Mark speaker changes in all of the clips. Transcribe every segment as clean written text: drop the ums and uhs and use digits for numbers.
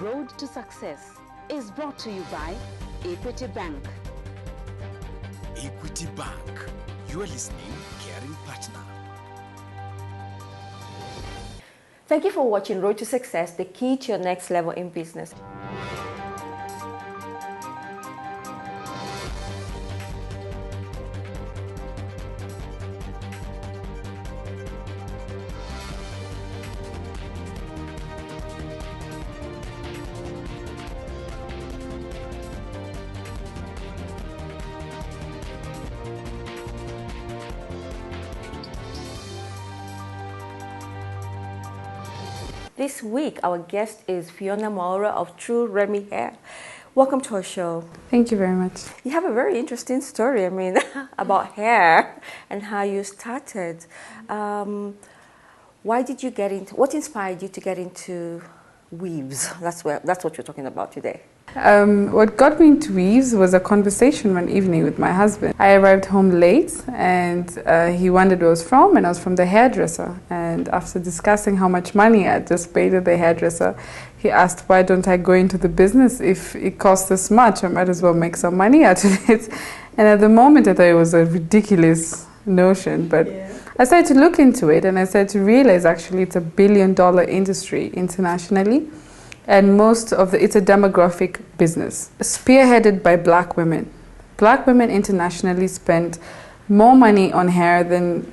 Speaker 1: Road to Success is brought to you by Equity Bank.
Speaker 2: Equity Bank. You are listening, caring partner.
Speaker 3: Thank you for watching Road to Success, the key to your next level in business. This week, our guest is Fiona Maura of True Remy Hair. Welcome to our show.
Speaker 4: Thank you very much.
Speaker 3: You have a very interesting story, about hair and how you started. Why did you get into, what inspired you to get into weaves? That's what you're talking about today.
Speaker 4: What got me into weaves was a conversation one evening with my husband. I arrived home late and he wondered where I was from, and I was from the hairdresser. And after discussing how much money I just paid at the hairdresser, he asked, why don't I go into the business? If it costs this much, I might as well make some money out of it. And at the moment I thought it was a ridiculous notion, but I started to look into it and I started to realize actually it's $1 billion industry internationally. And most of it's a demographic business, spearheaded by black women. Black women internationally spend more money on hair than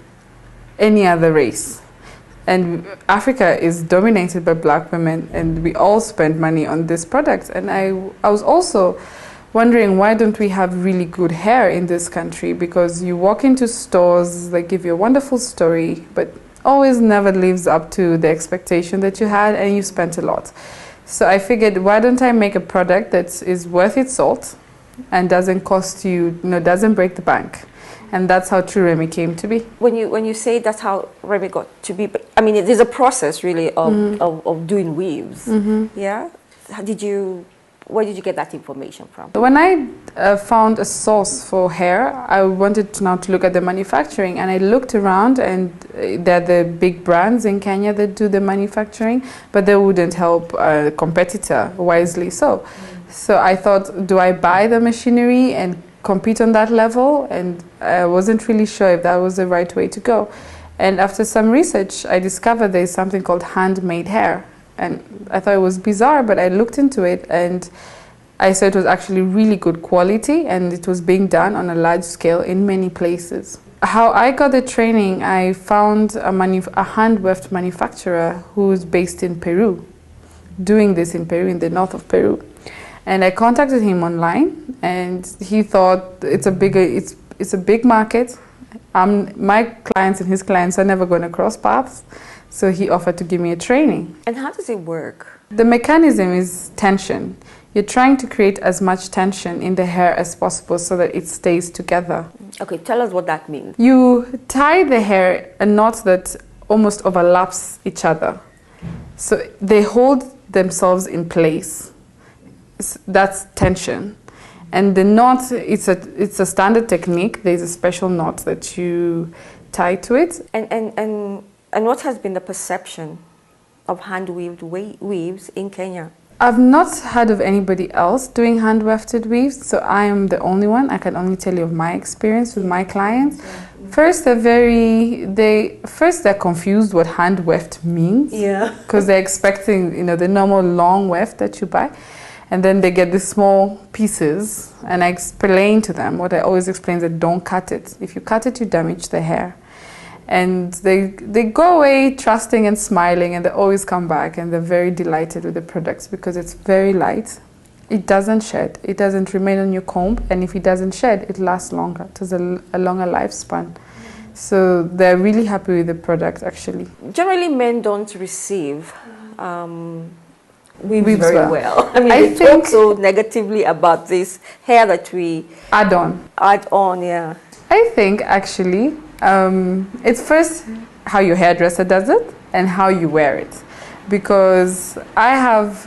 Speaker 4: any other race. And Africa is dominated by black women, and we all spend money on this product. And I was also wondering, why don't we have really good hair in this country? Because you walk into stores, they give you a wonderful story, but always never lives up to the expectation that you had, and you spent a lot. So I figured, why don't I make a product that is worth its salt and doesn't cost you, doesn't break the bank. And that's how True Remy came to be.
Speaker 3: When you say that's how Remy got to be, but it is a process really of doing weaves. Mm-hmm. Yeah? Where did you get that information from?
Speaker 4: When I found a source for hair, I wanted now to look at the manufacturing, and I looked around, and there are the big brands in Kenya that do the manufacturing, but they wouldn't help a competitor, wisely so. So I thought, do I buy the machinery and compete on that level? And I wasn't really sure if that was the right way to go. And after some research, I discovered there's something called handmade hair. And I thought it was bizarre, but I looked into it and I saw it was actually really good quality, and it was being done on a large scale in many places. How I got the training, I found a hand-weft manufacturer who's based in Peru, doing this in Peru, in the north of Peru. And I contacted him online, and he thought it's a big market. My clients and his clients are never going to cross paths. So he offered to give me a training.
Speaker 3: And how does it work?
Speaker 4: The mechanism is tension. You're trying to create as much tension in the hair as possible so that it stays together.
Speaker 3: Okay, tell us what that means.
Speaker 4: You tie the hair a knot that almost overlaps each other. So they hold themselves in place. That's tension. And the knot, it's a standard technique. There's a special knot that you tie to it.
Speaker 3: And what has been the perception of hand-weaved weaves in Kenya?
Speaker 4: I've not heard of anybody else doing hand-wefted weaves, so I am the only one. I can only tell you of my experience with my clients. First, they're confused what hand-weft means. Yeah. Because they're expecting, the normal long weft that you buy. And then they get these small pieces, and I explain to them, what I always explain is that don't cut it. If you cut it, you damage the hair. And they go away trusting and smiling, and they always come back, and they're very delighted with the products because it's very light. It doesn't shed. It doesn't remain on your comb, and if it doesn't shed, it lasts longer. It has a longer lifespan. So they're really happy with the product, actually.
Speaker 3: Generally, men don't receive weaves very well. They talk so negatively about this hair that we
Speaker 4: add on,
Speaker 3: yeah.
Speaker 4: I think, actually, it's first how your hairdresser does it and how you wear it. Because I have,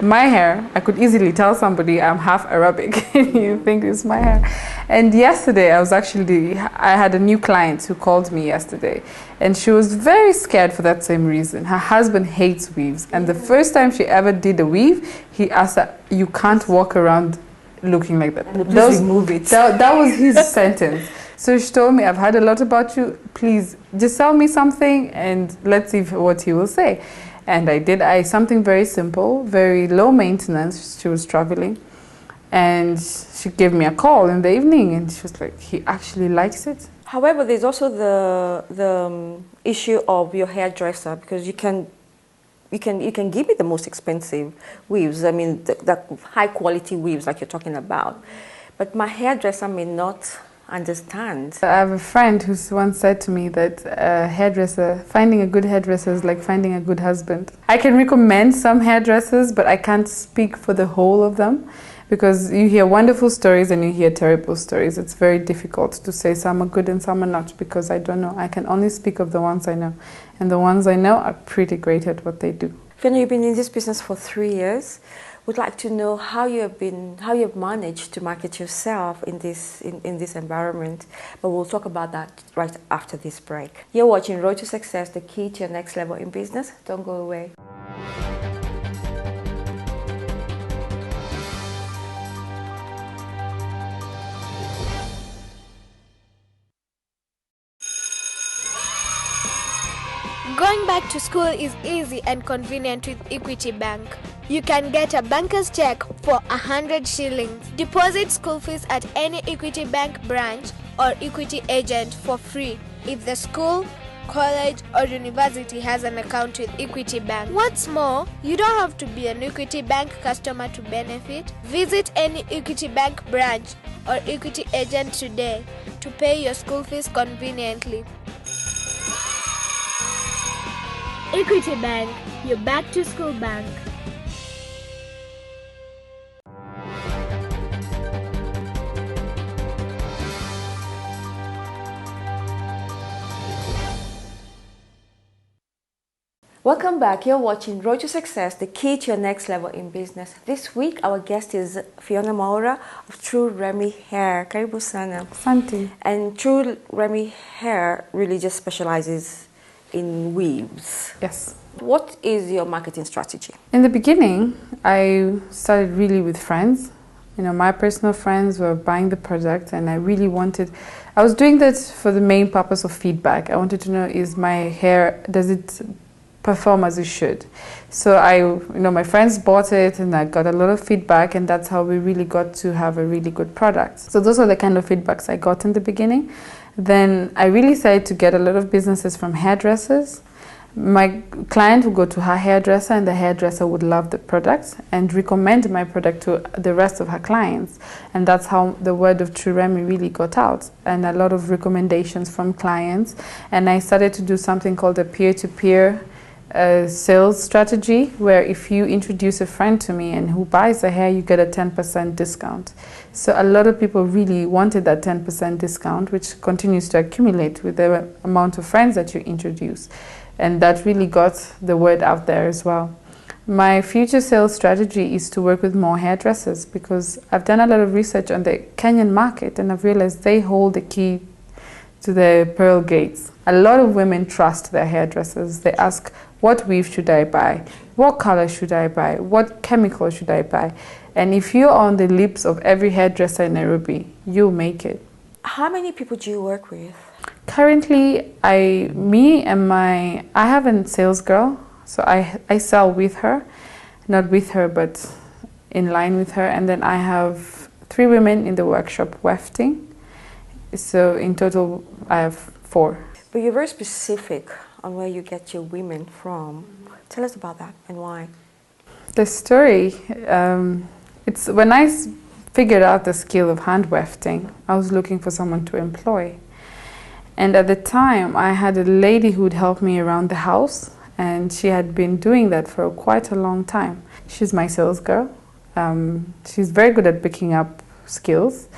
Speaker 4: my hair, I could easily tell somebody I'm half Arabic and you think it's my hair. And yesterday I had a new client who called me yesterday, and she was very scared for that same reason. Her husband hates weaves, and the first time she ever did a weave, he asked her, "You can't walk around looking like that.
Speaker 3: Please remove it."
Speaker 4: That was his sentence. So she told me, "I've heard a lot about you. Please just sell me something and let's see what he will say." And I did. Something very simple, very low maintenance. She was traveling, and she gave me a call in the evening, and she was like, "He actually likes it."
Speaker 3: However, there's also the issue of your hairdresser, because you can give me the most expensive weaves. I mean, the high quality weaves like you're talking about, but my hairdresser may not understand.
Speaker 4: I have a friend who once said to me that finding a good hairdresser is like finding a good husband. I can recommend some hairdressers, but I can't speak for the whole of them, because you hear wonderful stories and you hear terrible stories. It's very difficult to say some are good and some are not, because I don't know. I can only speak of the ones I know, and the ones I know are pretty great at what they do.
Speaker 3: Fiona, you've been in this business for 3 years. Would like to know how you've managed to market yourself in this environment, but we'll talk about that right after this break. You're watching Road to Success, the key to your next level in business. Don't go away.
Speaker 5: Going back to school is easy and convenient with Equity Bank. You can get a banker's check for 100 shillings. Deposit school fees at any Equity Bank branch or Equity agent for free if the school, college or university has an account with Equity Bank. What's more, you don't have to be an Equity Bank customer to benefit. Visit any Equity Bank branch or Equity agent today to pay your school fees conveniently. Equity Bank, your back to school bank.
Speaker 3: Welcome back. You're watching Road to Success, the key to your next level in business. This week, our guest is Fiona Maura of True Remy Hair. Karibu sana.
Speaker 4: Santi.
Speaker 3: And True Remy Hair really just specializes in weaves.
Speaker 4: Yes.
Speaker 3: What is your marketing strategy?
Speaker 4: In the beginning, I started really with friends. You know, my personal friends were buying the product, and I was doing that for the main purpose of feedback. I wanted to know, is my hair, does it perform as it should? So my friends bought it, and I got a lot of feedback, and that's how we really got to have a really good product. So those are the kind of feedbacks I got in the beginning. Then I really started to get a lot of businesses from hairdressers. My client would go to her hairdresser, and the hairdresser would love the product and recommend my product to the rest of her clients. And that's how the word of True Remy really got out, and a lot of recommendations from clients. And I started to do something called a peer-to-peer sales strategy, where if you introduce a friend to me and who buys the hair, you get a 10% discount. So a lot of people really wanted that 10% discount, which continues to accumulate with the amount of friends that you introduce. And that really got the word out there as well. My future sales strategy is to work with more hairdressers, because I've done a lot of research on the Kenyan market, and I've realized they hold the key to the pearl gates. A lot of women trust their hairdressers. They ask, what weave should I buy? What color should I buy? What chemical should I buy? And if you're on the lips of every hairdresser in Nairobi, you'll make it.
Speaker 3: How many people do you work with?
Speaker 4: Currently, I have a sales girl, so I sell with her, not with her, but in line with her. And then I have 3 women in the workshop wefting. So in total, I have 4.
Speaker 3: But you're very specific on where you get your women from. Tell us about that and why.
Speaker 4: The story, it's when I figured out the skill of hand wefting, I was looking for someone to employ. And at the time, I had a lady who would help me around the house, and she had been doing that for quite a long time. She's my sales girl. She's very good at picking up skills.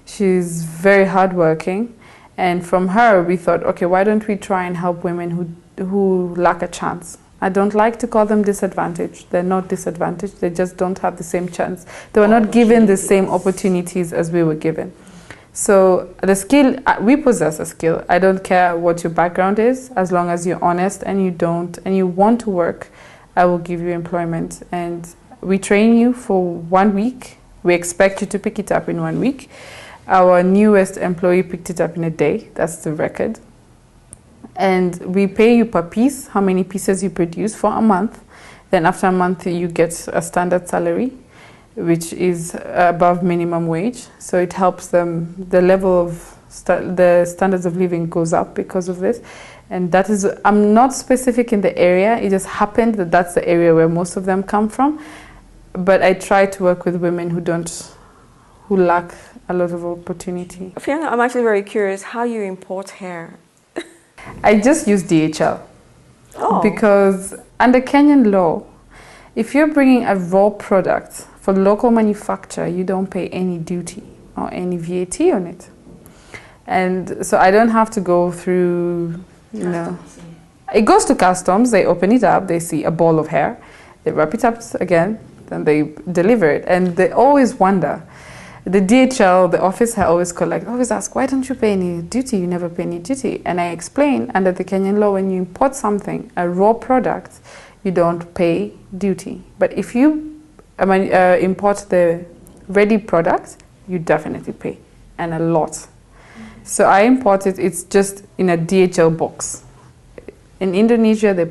Speaker 4: She's very hardworking. And from her, we thought, okay, why don't we try and help women who lack a chance I don't like to call them disadvantaged. They're not disadvantaged. They just don't have the same chance. They were not given the same opportunities as we were given. So the skill, we possess a skill. I don't care what your background is, as long as you're honest and you want to work, I will give you employment. And we train you for 1 week. We expect you to pick it up in 1 week. Our newest employee picked it up in a day. That's the record. And we pay you per piece, how many pieces you produce for a month. Then after a month, you get a standard salary, which is above minimum wage. So it helps them, the level of the standards of living goes up because of this. And that is, I'm not specific in the area, it just happened that that's the area where most of them come from. But I try to work with women who lack a lot of opportunity.
Speaker 3: Fiona, I'm actually very curious how you import hair.
Speaker 4: I just use DHL. Because under Kenyan law, if you're bringing a raw product for local manufacture, you don't pay any duty or any VAT on it. And so I don't have to go through, you know, it goes to customs, they open it up, they see a ball of hair, they wrap it up again, then they deliver it. And they always wonder, the DHL, the office, I always ask, why don't you pay any duty? You never pay any duty. And I explain, under the Kenyan law, when you import something, a raw product, you don't pay duty. But if you import the ready product, you definitely pay, and a lot. So I import it, it's just in a DHL box. In Indonesia, they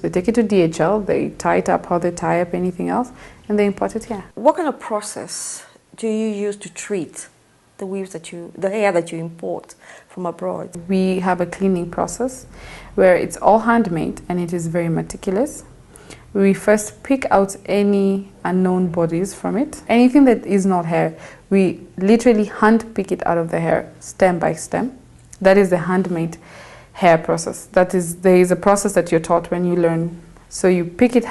Speaker 4: take it to DHL, they tie it up how they tie up anything else, and they import it here.
Speaker 3: What kind of process do you use to treat the hair that you import from abroad?
Speaker 4: We have a cleaning process where it's all handmade and it is very meticulous. We first pick out any unknown bodies from it. Anything that is not hair, we literally hand pick it out of the hair, stem by stem. That is the handmade hair process. There is a process that you're taught when you learn. So you pick it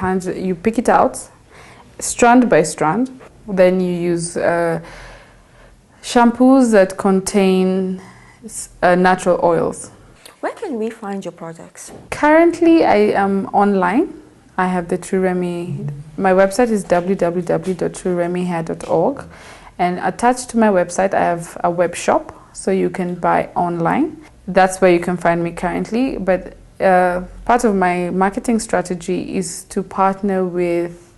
Speaker 4: out, strand by strand. Then you use shampoos that contain natural oils.
Speaker 3: Where can we find your products?
Speaker 4: Currently, I am online. I have the True Remy. My website is www.trueremyhair.org. And attached to my website, I have a web shop, so you can buy online. That's where you can find me currently. But part of my marketing strategy is to partner with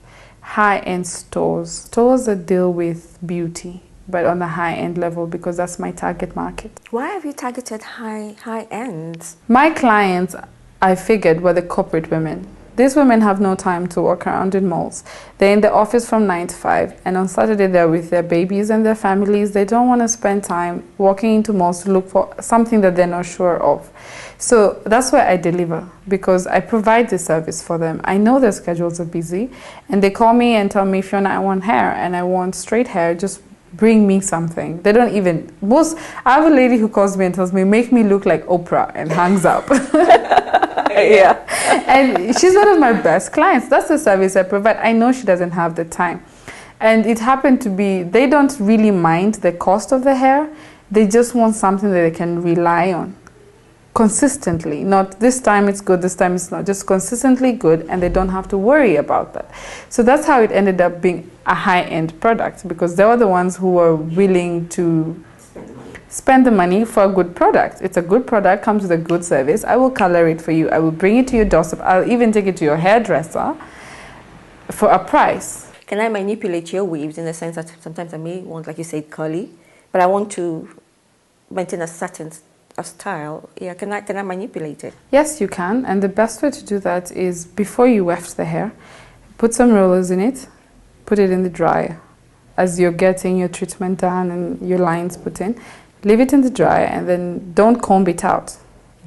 Speaker 4: high-end stores that deal with beauty, but on the high-end level, because that's my target market.
Speaker 3: Why have you targeted high-end?
Speaker 4: My clients, I figured, were the corporate women. These women have no time to walk around in malls. They're in the office from 9 to 5, and on Saturday they're with their babies and their families. They don't want to spend time walking into malls to look for something that they're not sure of. So that's where I deliver, because I provide the service for them. I know their schedules are busy, and they call me and tell me, Fiona, I want hair and I want straight hair, just bring me something. They don't even, I have a lady who calls me and tells me, make me look like Oprah, and hangs up. Yeah. And she's one of my best clients. That's the service I provide. I know she doesn't have the time. And it happened to be, they don't really mind the cost of the hair. They just want something that they can rely on consistently. Not this time it's good, this time it's not. Just consistently good, and they don't have to worry about that. So that's how it ended up being a high-end product, because they were the ones who were willing to spend the money for a good product. It's a good product, comes with a good service. I will color it for you. I will bring it to your doorstep. I'll even take it to your hairdresser for a price.
Speaker 3: Can I manipulate your weaves in the sense that sometimes I may want, like you said, curly, but I want to maintain a certain style? Yeah, can I manipulate it?
Speaker 4: Yes, you can. And the best way to do that is, before you weft the hair, put some rollers in it, put it in the dryer. As you're getting your treatment done and your lines put in, leave it in the dryer, and then don't comb it out.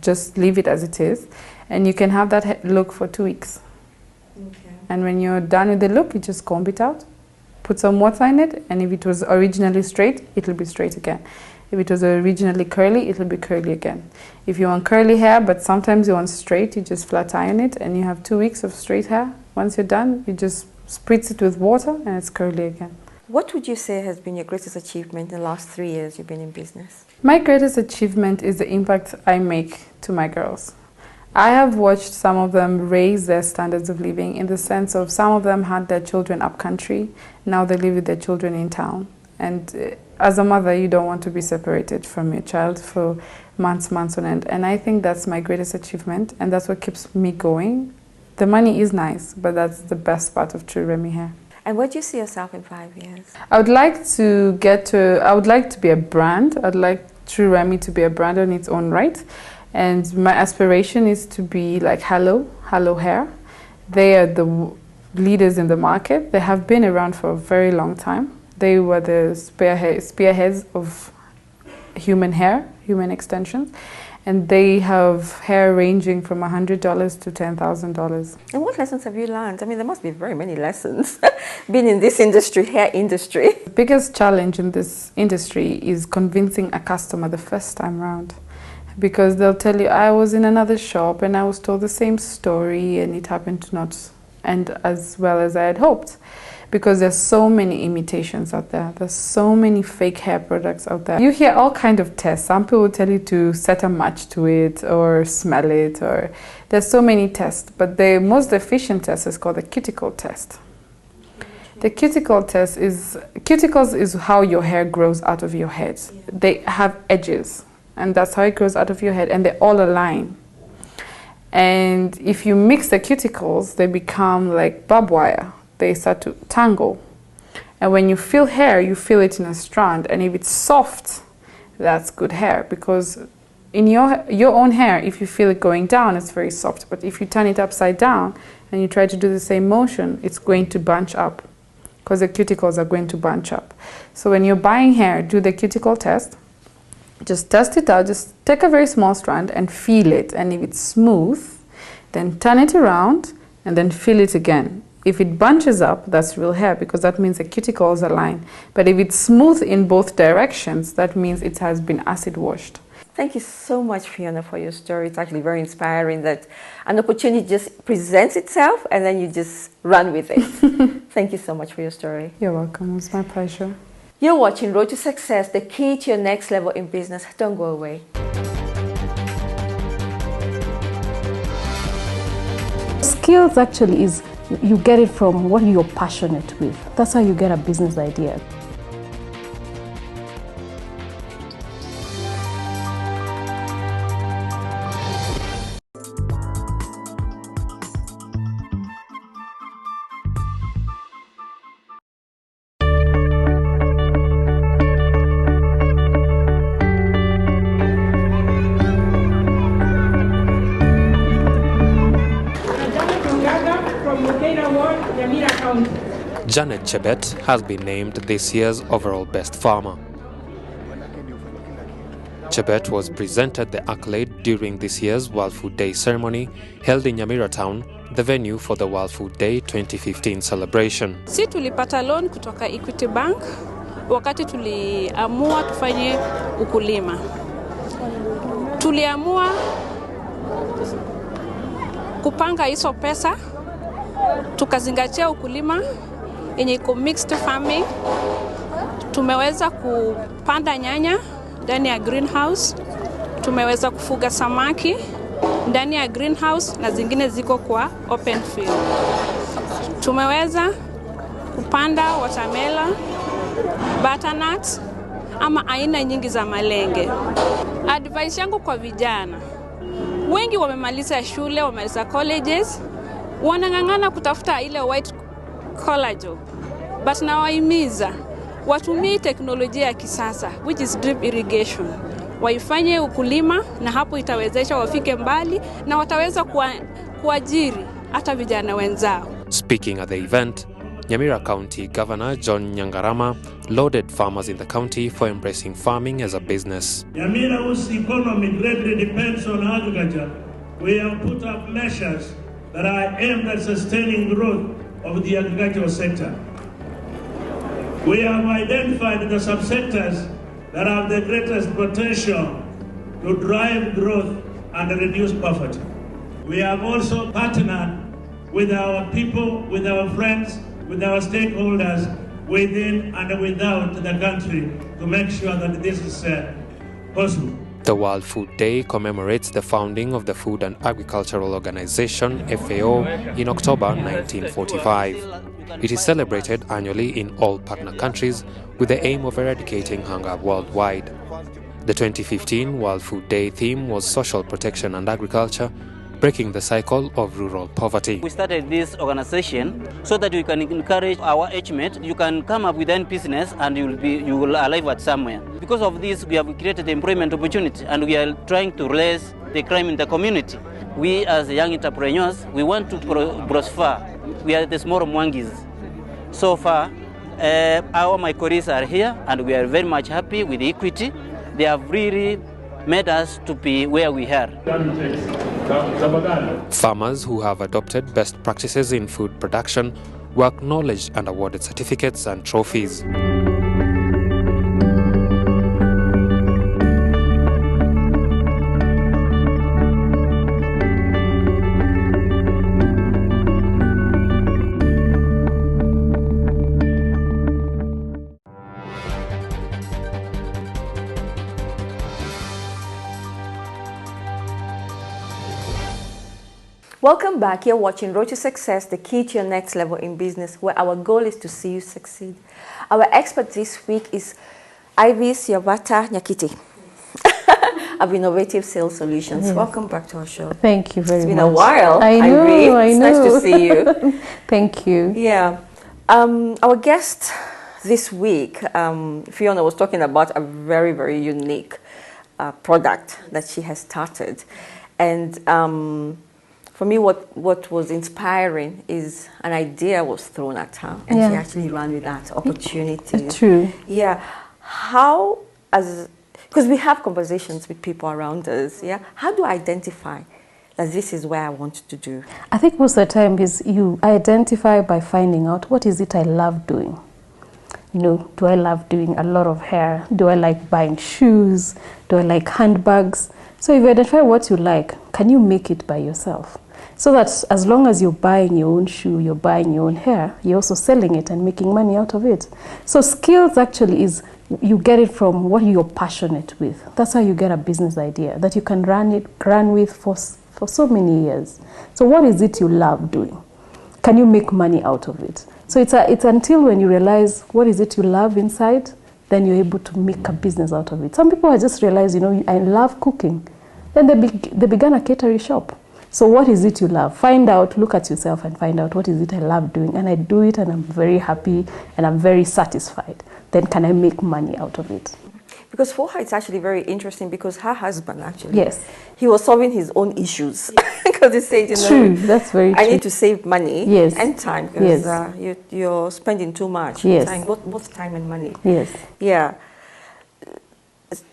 Speaker 4: Just leave it as it is, and you can have that look for 2 weeks. Okay. And when you're done with the look, you just comb it out, put some water in it, and if it was originally straight, it'll be straight again. If it was originally curly, it'll be curly again. If you want curly hair, but sometimes you want straight, you just flat iron it, and you have 2 weeks of straight hair. Once you're done, you just spritz it with water, and it's curly again.
Speaker 3: What would you say has been your greatest achievement in the last 3 years you've been in business?
Speaker 4: My greatest achievement is the impact I make to my girls. I have watched some of them raise their standards of living in the sense of some of them had their children up country, now they live with their children in town. And as a mother, you don't want to be separated from your child for months on end. And I think that's my greatest achievement, and that's what keeps me going. The money is nice, but that's the best part of True Remy Hair.
Speaker 3: And where do you see yourself in 5 years?
Speaker 4: I would like to be a brand. I'd like True Remy to be a brand on its own right. And my aspiration is to be like Hello Hair. They are the leaders in the market. They have been around for a very long time. They were the spearheads of human hair, human extensions. And they have hair ranging from $100 to $10,000.
Speaker 3: And what lessons have you learned? I mean, there must be very many lessons being in this industry, hair industry.
Speaker 4: The biggest challenge in this industry is convincing a customer the first time around. Because they'll tell you, I was in another shop and I was told the same story and it happened to not end as well as I had hoped. Because there's so many imitations out there. There's so many fake hair products out there. You hear all kinds of tests. Some people tell you to set a match to it or smell it, or there's so many tests. But the most efficient test is called the cuticle test. The cuticles is how your hair grows out of your head. They have edges, and that's how it grows out of your head, and they all align. And if you mix the cuticles, they become like barbed wire. They start to tangle. And when you feel hair, you feel it in a strand. And if it's soft, that's good hair. Because in your own hair, if you feel it going down, it's very soft. But if you turn it upside down and you try to do the same motion, it's going to bunch up. Because the cuticles are going to bunch up. So when you're buying hair, do the cuticle test. Just test it out. Just take a very small strand and feel it. And if it's smooth, then turn it around and then feel it again. If it bunches up, that's real hair, because that means the cuticles align. But if it's smooth in both directions, that means it has been acid washed.
Speaker 3: Thank you so much, Fiona, for your story. It's actually very inspiring that an opportunity just presents itself and then you just run with it. Thank you so much for your story.
Speaker 4: You're welcome. It was my pleasure.
Speaker 3: You're watching Road to Success, the key to your next level in business. Don't go away.
Speaker 1: Skills actually is you get it from what you're passionate with. That's how you get a business idea.
Speaker 6: Janet Chebet has been named this year's overall best farmer. Chebet was presented the accolade during this year's World Food Day ceremony held in Nyamira Town, the venue for the World Food Day 2015 celebration.
Speaker 7: Si tulipata loan kutoka Equity Bank wakati tuliamua tufanye ukulima. Tuliamua kupanga hizo pesa, tukazingatia ukulima yenye iko mixed farming. Tumeweza kupanda nyanya ndani ya greenhouse, tumeweza kufuga samaki ndani ya greenhouse na zingine ziko kwa open field. Tumeweza kupanda watermelon, butternut ama aina nyingi za malenge. Advice yangu kwa vijana, wengi wamemaliza shule, wamemaliza colleges, wanang'ang'ana kutafuta ile white collar job. But nawahimiza watumie teknolojia ya kisasa, which is drip irrigation. Waifanye ukulima na hapo itawezesha wafike mbali na wataweza kuajiri hata vijana wenzao.
Speaker 6: Speaking at the event, Nyamira County Governor John Nyangarama lauded farmers in the county for embracing farming as a business.
Speaker 8: Nyamira, whose economy greatly depends on agriculture, we have put up measures that are aimed at sustaining growth of the agricultural sector. We have identified the subsectors that have the greatest potential to drive growth and reduce poverty. We have also partnered with our people, with our friends, with our stakeholders within and without the country to make sure that this is possible.
Speaker 6: The World Food Day commemorates the founding of the Food and Agricultural Organization, FAO, in October 1945. It is celebrated annually in all partner countries with the aim of eradicating hunger worldwide. The 2015 World Food Day theme was social protection and agriculture, breaking the cycle of rural poverty.
Speaker 9: We started this organization so that we can encourage our age mates. You can come up with any business and you will arrive at somewhere. Because of this, we have created employment opportunity and we are trying to raise the crime in the community. We as young entrepreneurs, we want to prosper. We are the small mwangis. So far, my colleagues are here and we are very much happy with Equity. They have really made us to be where we are.
Speaker 6: Farmers who have adopted best practices in food production were acknowledged and awarded certificates and trophies.
Speaker 3: Welcome back. You're watching Road to Success, the key to your next level in business, where our goal is to see you succeed. Our expert this week is Ivis Yavata Nyakiti of Innovative Sales Solutions. Yes. Welcome back to our show.
Speaker 1: Thank you very much.
Speaker 3: It's been a while.
Speaker 1: I know.
Speaker 3: It's nice to see you.
Speaker 1: Thank you.
Speaker 3: Yeah. Our guest this week, Fiona, was talking about a very, very unique product that she has started. And for me, what was inspiring is an idea was thrown at her, and she actually ran with that opportunity.
Speaker 1: True.
Speaker 3: Yeah. Because we have conversations with people around us, yeah? How do I identify that this is where I want to do?
Speaker 1: I think most of the time is you identify by finding out what is it I love doing. You know, do I love doing a lot of hair? Do I like buying shoes? Do I like handbags? So if you identify what you like, can you make it by yourself? So that as long as you're buying your own shoe, you're buying your own hair, you're also selling it and making money out of it. So skills actually is, you get it from what you're passionate with. That's how you get a business idea that you can run with for so many years. So what is it you love doing? Can you make money out of it? So it's until when you realize what is it you love inside, then you're able to make a business out of it. Some people have just realized, you know, I love cooking. Then they began a catering shop. So what is it you love? Find out, look at yourself and find out what is it I love doing. And I do it and I'm very happy and I'm very satisfied. Then can I make money out of it?
Speaker 3: Because for her, it's actually very interesting because her husband actually,
Speaker 1: yes,
Speaker 3: he was solving his own issues. Because he said, you know,
Speaker 1: true, that's very true.
Speaker 3: I need to save money and time because
Speaker 1: yes.
Speaker 3: You're spending too much time, both time and money.
Speaker 1: Yes.
Speaker 3: Yeah.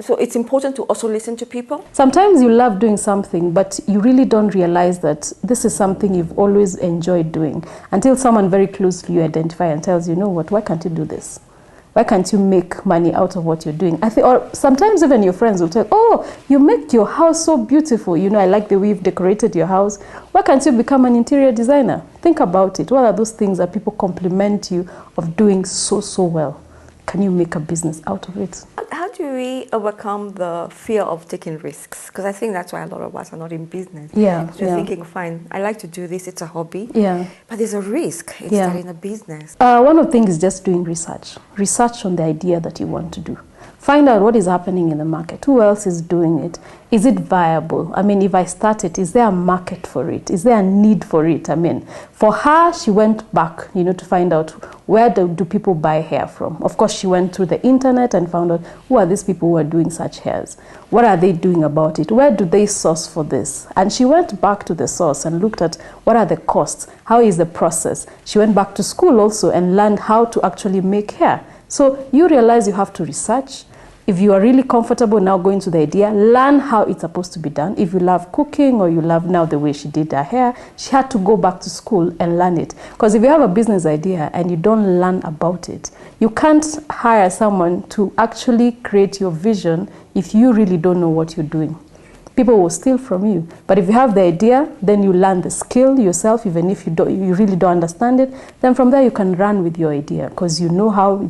Speaker 3: So it's important to also listen to people.
Speaker 1: Sometimes you love doing something, but you really don't realize that this is something you've always enjoyed doing until someone very close to you identify and tells you, know what, why can't you do this? Why can't you make money out of what you're doing? I think, or sometimes even your friends will tell, oh, you make your house so beautiful. You know, I like the way you've decorated your house. Why can't you become an interior designer? Think about it. What are those things that people compliment you of doing so well? Can you make a business out of it?
Speaker 3: How do we overcome the fear of taking risks? Because I think that's why a lot of us are not in business.
Speaker 1: Yeah.
Speaker 3: So you're thinking, fine, I like to do this, it's a hobby.
Speaker 1: Yeah.
Speaker 3: But there's a risk in starting a business.
Speaker 1: One of the things is just doing research. Research on the idea that you want to do. Find out what is happening in the market. Who else is doing it? Is it viable? I mean, if I start it, is there a market for it? Is there a need for it? I mean, for her, she went back, you know, to find out where do people buy hair from. Of course, she went through the internet and found out who are these people who are doing such hairs. What are they doing about it? Where do they source for this? And she went back to the source and looked at what are the costs? How is the process? She went back to school also and learned how to actually make hair. So you realize you have to research. If you are really comfortable now going to the idea, learn how it's supposed to be done. If you love cooking or you love now the way she did her hair, she had to go back to school and learn it. Because if you have a business idea and you don't learn about it, you can't hire someone to actually create your vision if you really don't know what you're doing. people will steal from you. But if you have the idea, then you learn the skill yourself, even if you really don't understand it. Then from there you can run with your idea because you know how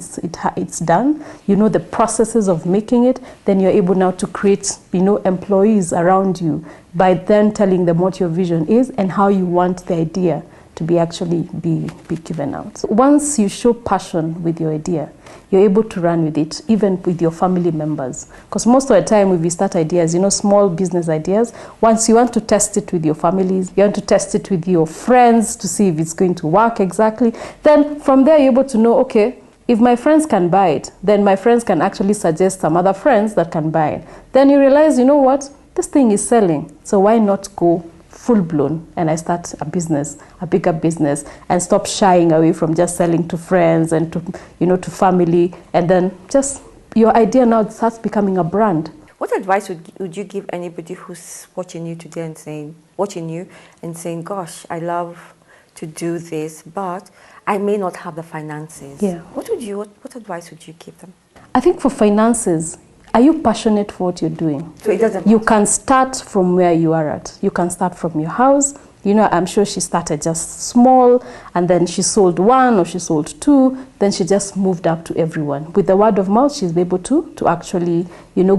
Speaker 1: it's done. You know the processes of making it. Then you're able now to create, employees around you by then telling them what your vision is and how you want the idea to be given out. Once you show passion with your idea, you're able to run with it, even with your family members. Because most of the time, if you start ideas, small business ideas, once you want to test it with your families, you want to test it with your friends to see if it's going to work exactly, then from there, you're able to know, okay, if my friends can buy it, then my friends can actually suggest some other friends that can buy it. Then you realize, you know what, this thing is selling, so why not go full-blown and I start a bigger business, and stop shying away from just selling to friends and to family, and then just your idea now starts becoming a brand.
Speaker 3: What advice would you give anybody who's watching you today and saying, gosh, I love to do this, but I may not have the finances?
Speaker 1: Yeah.
Speaker 3: What advice would you give them?
Speaker 1: I think for finances, are you passionate for what you're doing?
Speaker 3: So it doesn't
Speaker 1: You can start from where you are at. You can start from your house. I'm sure she started just small, and then she sold one or she sold two, then she just moved up to everyone. With the word of mouth, she's able to actually,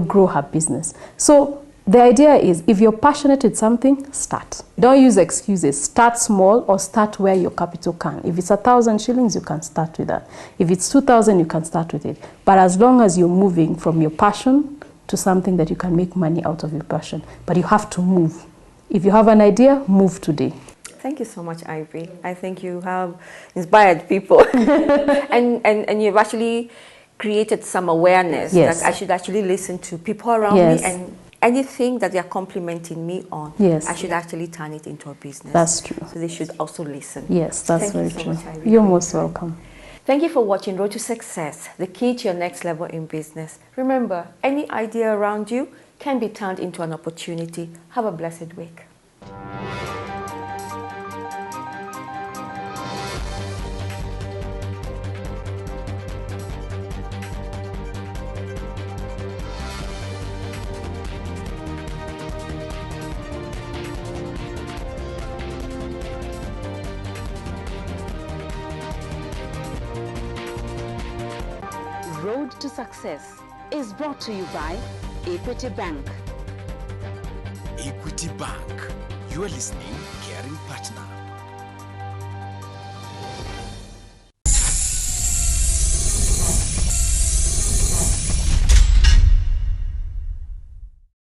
Speaker 1: grow her business. So the idea is, if you're passionate with something, start. Don't use excuses. Start small or start where your capital can. If it's 1,000 shillings, you can start with that. If it's 2,000, you can start with it. But as long as you're moving from your passion to something that you can make money out of your passion. But you have to move. If you have an idea, move today.
Speaker 3: Thank you so much, Ivy. I think you have inspired people. and you've actually created some awareness
Speaker 1: Yes.
Speaker 3: that I should actually listen to people around
Speaker 1: Yes.
Speaker 3: me, and anything that they're complimenting me on,
Speaker 1: Yes.
Speaker 3: I should actually turn it into a business.
Speaker 1: That's true.
Speaker 3: So they should also listen.
Speaker 1: Yes, that's
Speaker 3: Thank you
Speaker 1: very
Speaker 3: so
Speaker 1: true.
Speaker 3: much, Ivy.
Speaker 1: You're most welcome.
Speaker 3: Thank you for watching Road to Success, the key to your next level in business. Remember, any idea around you can be turned into an opportunity. Have a blessed week.
Speaker 10: Road to Success is brought to you by Equity Bank.
Speaker 2: Equity Bank. You are listening, caring partner.